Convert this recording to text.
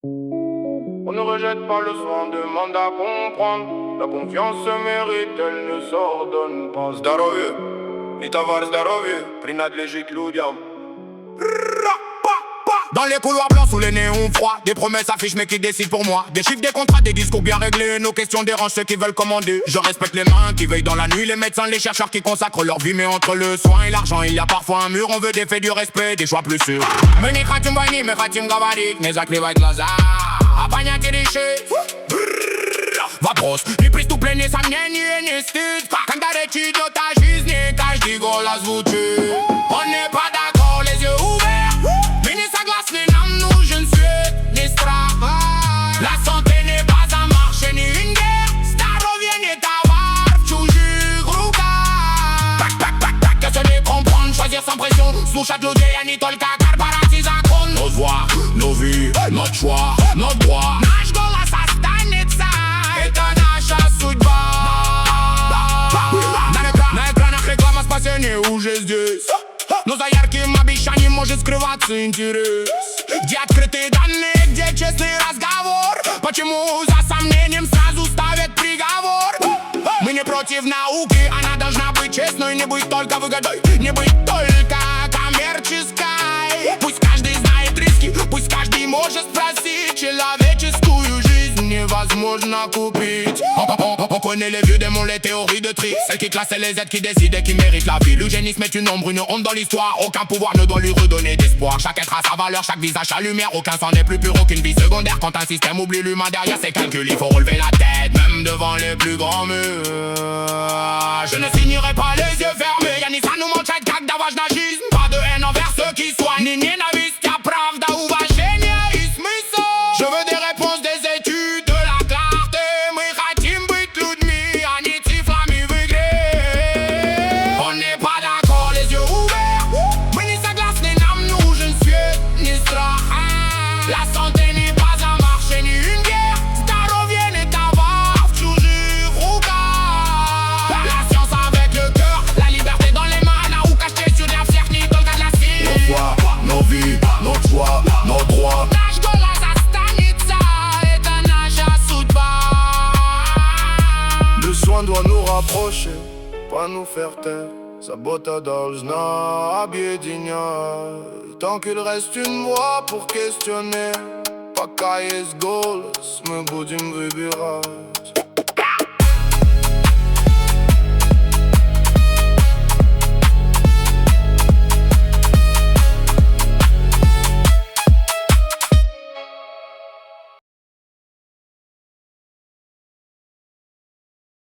On ne rejette pas le soin, demande à comprendre. La confiance se mérite, elle ne s'ordonne pas. Здоровье, и товар здоровье принадлежит людям. Dans les couloirs blancs sous les néons froids, des promesses affichent mais qui décident pour moi. Des chiffres, des contrats, des discours bien réglés. Nos questions dérangent ceux qui veulent commander. Je respecte les mains qui veillent dans la nuit, les médecins, les chercheurs qui consacrent leur vie. Mais entre le soin et l'argent, il y a parfois un mur. On veut des faits, du respect, des choix plus sûrs. Мы не хотим войны, мы хотим говорить, не закрывать глаза. А понять и решить. Вопрос, и преступление, сомнения, не стыд. Когда речь идет о жизни, каждый голос звучит. Он не по d'accord, les yeux ouverts. Мы не согласны, нам нужен свет, не страх. La santé n'est pas un marché ni une guerre. Здоровье не товар в чужих руках. Так, se не comprendre, choisir sans pression. Слушать людей, а не только корпорации закон. Nos voix, nos vies, notre choix, notre droit. Наш голос останется. Это наша судьба. На экранах реклама спасения уже здесь. Но за ярким обещанием может скрываться интерес. Где открытые данные, где честный разговор? Почему за сомнением сразу ставят приговор? Мы не против науки, она должна быть честной. Не быть только выгодой, не быть только коммерческой. Пусть каждый знает риски, пусть каждый может спросить. Человеческую жизнь невозможно купить. On connaît les vieux démons, les théories de tri. Celles qui classent les êtres qui décident et qui méritent la vie. L'eugénisme est une ombre, une honte dans l'histoire. Aucun pouvoir ne doit lui redonner d'espoir. Chaque être a sa valeur, chaque visage sa lumière. Aucun sang n'est plus pur, aucune vie secondaire. Quand un système oublie l'humain derrière ses calculs, il faut relever la tête, même devant les plus grands murs. Je ne signerai pas les yeux fermés. Я не стану молчать, когда важна жизнь. Pas de haine envers ceux qui soignent, ni ненависть, а правда, уважение и смысл. Je veux des réponses, des études, de la clarté. Мы хотим быть людьми, а не цифрами в игре. On n'est pas d'accord, les yeux ouверts. Мы не согласны, нам нужен свет, не страх. La santé n'est pas un marché, ni une guerre. Здоровье не товар в чужих руках. La science avec le cœur, la liberté dans les mains. Наука с честью для всех, не только для сильных. Nos choix, nos vies, notre choix, nos droits. Наш голос останется, это наша судьба. Le soin doit nous rapprocher, pas nous faire taire. Забота должна объединять. Tant qu'il reste une voix pour questionner, пока есть голос, мы будем выбирать.